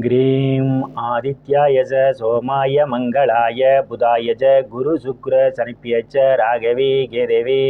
Cream ஆதித்யாய சோமாய மங்களாய புதாய குரு சுக்ர சனிப்பியச்ச ராகவே கேதவே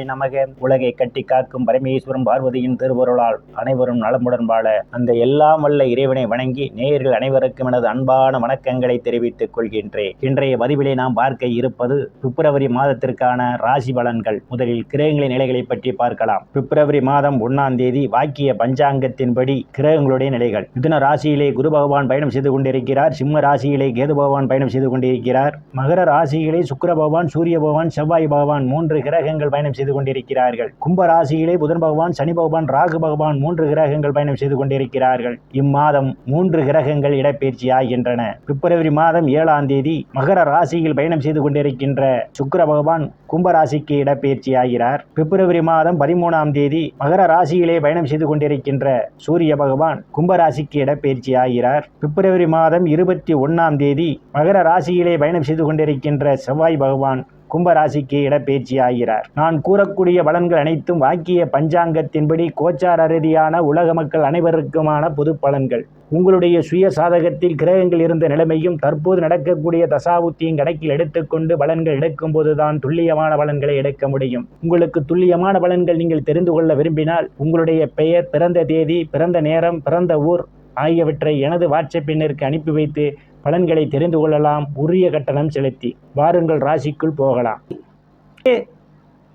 நமக. உலகை கட்டி காக்கும் பரமேஸ்வரன் பார்வதியின் திருவருளால் அனைவரும் நலமுடன் வாழ அந்த எல்லாம் வல்ல இறைவனை வணங்கி நேயர்கள் அனைவருக்கும் எனது அன்பான வணக்கங்களை தெரிவித்துக் கொள்கின்றேன். இன்றைய பதிவிலே நாம் பார்க்க இருப்பது பிப்ரவரி மாதத்திற்கான ராசி பலன்கள். முதலில் கிரகங்களின் நிலைகளை பற்றி பார்க்கலாம். பிப்ரவரி மாதம் 1ஆம் தேதி வாக்கிய பஞ்சாங்கத்தின்படி கிரகங்களுடைய நிலைகள். மிதுன ராசியிலே குரு பகவான் பயணம் செய்து கொண்டிருக்கிறார். சிம்ம ராசியிலே கேது பகவான் பயணம் செய்து கொண்டிருக்கிறார். மகர ராசியிலே சுக்கிர பகவான், சூரிய பகவான், செவ்வாய் பகவான் 3 கிரகங்கள் பயணம் செய்து கொண்டிருக்கிறார்கள். கும்ப ராசியிலே புதன் பகவான், சனி பகவான், ராகு பகவான் 3 கிரகங்கள் பயணம் செய்து கொண்டிருக்கிறார்கள். இம்மாதம் 3 கிரகங்கள் இடப்பெயர்ச்சி ஆகின்றன. பிப்ரவரி மாதம் 7ஆம் தேதி மகர ராசியில் பயணம் செய்து கொண்டிருக்கின்ற சுக்கிர பகவான் கும்பராசிக்கு இடப்பெயர்ச்சி ஆகிறார். பிப்ரவரி மாதம் 13ஆம் தேதி மகர ராசியிலே பயணம் செய்து கொண்டிருக்கின்ற சூரிய பகவான் கும்பராசிக்கு இடப்பெயர்ச்சி ஆகிறார். பிப்ரவரி மாதம் 21ஆம் தேதி மகர ராசியிலே பயணம் செய்து கொண்டிருக்கின்ற செவ்வாய் பகவான் கும்பராசிக்கு இடப்பெயர்ச்சி ஆகிறார். நான் கூறக்கூடிய பலன்கள் அனைத்தும் வாக்கிய பஞ்சாங்கத்தின்படி கோச்சார ரீதியான உலக மக்கள் அனைவருக்குமான பொது பலன்கள். உங்களுடைய சுய சாதகத்தில் கிரகங்கள் இருந்த நிலைமையும் தற்போது நடக்கக்கூடிய தசாபுத்தியும் கணக்கில் எடுத்துக்கொண்டு பலன்கள் எடுக்கும் போதுதான் துல்லியமான பலன்களை எடுக்க முடியும். உங்களுக்கு துல்லியமான பலன்கள் நீங்கள் தெரிந்து கொள்ள விரும்பினால் உங்களுடைய பெயர், பிறந்த தேதி, பிறந்த நேரம், பிறந்த ஊர் ஆகியவற்றை எனது வாட்ஸ்அப் எண்ணிற்கு அனுப்பி வைத்து பலன்களை தெரிந்து கொள்ளலாம். உரிய கட்டணம் செலுத்தி வாருங்கள் ராசிக்குள் போகலாம்.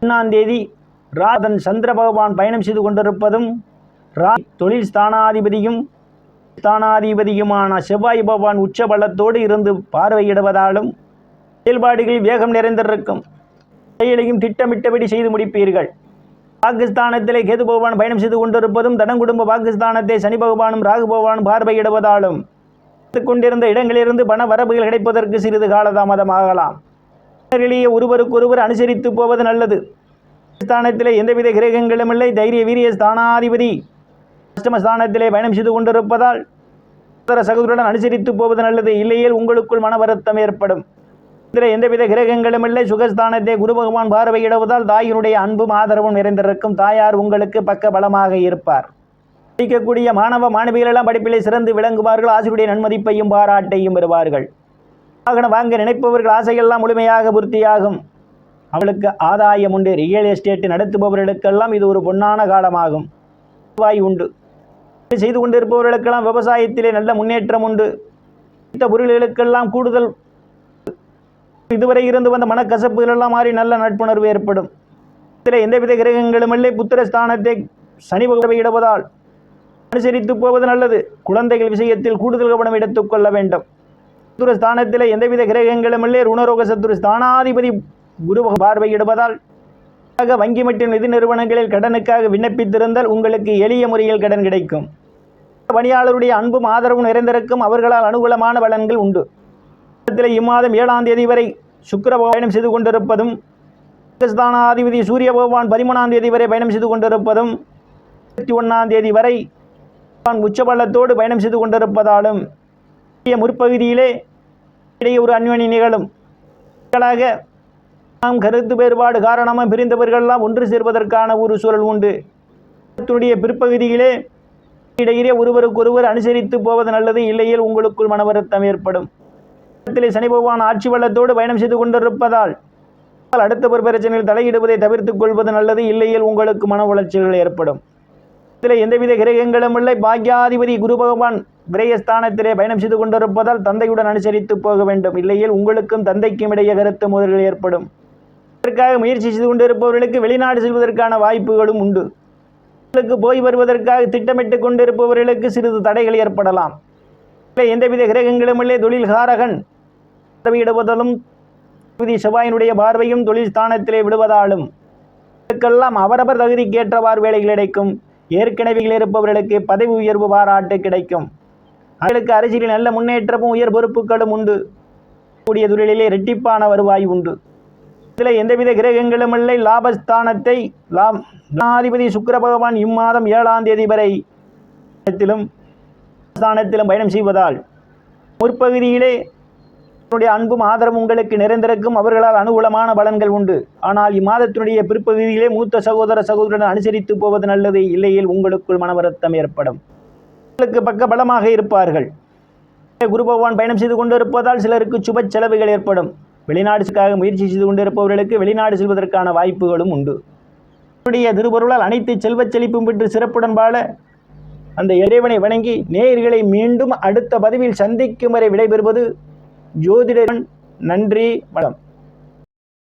1ஆம் தேதி ராதன் சந்திர பகவான் பயணம் செய்து கொண்டிருப்பதும் தொழில் ஸ்தானாதிபதியுமான செவ்வாய் பகவான் உச்ச பலத்தோடு இருந்து பார்வையிடுவதாலும் செயல்பாடுகளில் வேகம் நிறைந்திருக்கும். செயலையும் திட்டமிட்டபடி செய்து முடிப்பீர்கள். பாகிஸ்தானத்திலே கேது பகவான் பயணம் செய்து கொண்டிருப்பதும் தனங்குடும்ப பாகிஸ்தானத்தை சனி பகவானும் ராகு பகவானும் பார்வையிடுவதாலும் கொண்டிருந்த இடங்களிலிருந்து பண வரவுகள் கிடைப்பதற்கு சிறிது காலதாமதமாகலாம். ஒருவருக்கொருவர் அனுசரித்து போவது நல்லது. ஸ்தானத்திலே எந்தவித கிரகங்களும் இல்லை. தைரிய வீரிய ஸ்தானாதிபதி அஷ்டமஸ்தானத்திலே பயணம் செய்து கொண்டிருப்பதால் சகோதரருடன் அனுசரித்து போவது நல்லது. இல்லையில் உங்களுக்குள் மன வருத்தம் ஏற்படும். இதில் எந்தவித கிரகங்களும் இல்லை. சுகஸ்தானத்தை குரு பகவான் பார்வையிடுவதால் தாயினுடைய அன்பும் ஆதரவும் நிறைந்திருக்கும். தாயார் உங்களுக்கு பக்க பலமாக இருப்பார். படிக்கக்கூடிய மாணவ மாணவிகள் எல்லாம் படிப்பிலே சிறந்து விளங்குவார்கள். ஆசிரியருடைய நன்மதிப்பையும் பாராட்டையும் பெறுவார்கள். வாகனம் வாங்க நினைப்பவர்கள் ஆசையெல்லாம் முழுமையாக பூர்த்தியாகும். அவளுக்கு ஆதாயம் உண்டு. ரியல் எஸ்டேட் நடத்துபவர்களுக்கெல்லாம் இது ஒரு பொன்னான காலமாகும். வாய் உண்டு. செய்து கொண்டிருப்பவர்களுக்கெல்லாம் விவசாயத்திலே நல்ல முன்னேற்றம் உண்டு. பொருள்களுக்கெல்லாம் கூடுதல் இதுவரை இருந்து வந்த மனக்கசப்புகள் எல்லாம் மாறி நல்ல நட்புணர்வு ஏற்படும். இதில் எந்தவித கிரகங்களும் இல்லை. புத்திரஸ்தானத்தை சனி பார்வையிடுவதால் அனுசரித்து போவது நல்லது. குழந்தைகள் விஷயத்தில் கூடுதல் கவனம் எடுத்துக்கொள்ள வேண்டும். சத்துருஸ்தானத்தில் எந்தவித கிரகங்களும் இல்லை. ருணரோக சத்துரு ஸ்தானாதிபதி குரு பார்வையிடுவதால் வங்கி மற்றும் நிதி நிறுவனங்களில் கடனுக்காக விண்ணப்பித்திருந்தால் உங்களுக்கு எளிய முறையில் கடன் கிடைக்கும். பணியாளருடைய அன்பும் ஆதரவும் நிறைந்திருக்கும். அவர்களால் அனுகூலமான பலன்கள் உண்டு. இம்மாதம் 7ஆம் தேதி வரை சுக்கிர பயணம் செய்து கொண்டிருப்பதும் ஸ்தானாதிபதி சூரிய பகவான் 13ஆம் தேதி வரை பயணம் செய்து கொண்டிருப்பதும் 21ஆம் தேதி வரை உச்சபலத்தோடு பயணம் செய்து கொண்டிருப்பதாலும் முற்பகுதியிலே இடையே ஒரு அந்யோன்யம் நிகழும். நாம் கருத்து வேறுபாடு காரணமாக பிரிந்தவர்களெல்லாம் ஒன்று சேர்வதற்கான ஒரு சூழல் உண்டு. பிற்பகுதியிலே இடையிலே ஒருவருக்கொருவர் அனுசரித்து போவது நல்லது. இல்லையில் உங்களுக்குள் மன வருத்தம் ஏற்படும். சனி பகவான் ஆட்சி வல்லத்தோடு பயணம் செய்து கொண்டிருப்பதால் அடுத்த ஒரு பிரச்சனையில் தலையிடுவதை தவிர்த்துக் கொள்வது நல்லது. இல்லையில் உங்களுக்கு மன உளைச்சல்கள் ஏற்படும். இதில் எந்தவித கிரகங்களும் இல்லை. பாக்யாதிபதி குரு பகவான் விரயஸ்தானத்திலே பயணம் செய்து கொண்டிருப்பதால் தந்தையுடன் அனுசரித்து போக வேண்டும். இல்லையில் உங்களுக்கும் தந்தைக்கும் இடையே கருத்து மோதல்கள் ஏற்படும். இதற்காக முயற்சி செய்து கொண்டிருப்பவர்களுக்கு வெளிநாடு செல்வதற்கான வாய்ப்புகளும் உண்டு. போய் வருவதற்காக திட்டமிட்டு கொண்டிருப்பவர்களுக்கு சிறிது தடைகள் ஏற்படலாம். எந்தவித கிரகங்களும் இல்லை. தொழில் காரகன் பார்வையிடுவதாலும் செவ்வாயினுடைய பார்வையும் தொழில் ஸ்தானத்திலே விடுவதாலும் இதற்கெல்லாம் அவரவர் தகுதிக்கேற்றவாறு வேலைகள் கிடைக்கும். ஏற்கனவே இருப்பவர்களுக்கு பதவி உயர்வு பாராட்டு கிடைக்கும். அவர்களுக்கு அரசியலில் நல்ல முன்னேற்றமும் உயர் பொறுப்புகளும் உண்டு. கூடிய தொழிலிலே இரட்டிப்பான வருவாய் உண்டு. இதில் எந்தவித கிரகங்களும் இல்லை. லாபஸ்தானத்தை லாபாதிபதி சுக்கிர பகவான் இம்மாதம் 7ஆம் தேதி வரை ஸ்தானத்திலும் பயணம் செய்வதால் முற்பகுதியிலே அன்பும் ஆதரவும் உங்களுக்கு நிறைந்திருக்கும். அவர்களால் அனுகூலமான பலன்கள் உண்டு. ஆனால் இம்மாதத்தினுடைய பிற்பகுதியிலே மூத்த சகோதரன் அனுசரித்து போவது நல்லது. இல்லையில் உங்களுக்குள் மன வருத்தம் ஏற்படும். உங்களுக்கு பக்க பலமாக இருப்பார்கள். குரு பகவான் பயணம் செய்து கொண்டிருப்பதால் சிலருக்கு சுப செலவுகள் ஏற்படும். வெளிநாடுக்காக முயற்சி செய்து கொண்டிருப்பவர்களுக்கு வெளிநாடு செல்வதற்கான வாய்ப்புகளும் உண்டு. திருவருளால் அனைத்து செல்வச் செழிப்பும் பெற்று சிறப்புடன் வாழ அந்த இறைவனை வணங்கி நேயர்களை மீண்டும் அடுத்த பதிவில் சந்திக்கும் வரை விடைபெறுவது ஜோதிடர். நன்றி, வணக்கம்.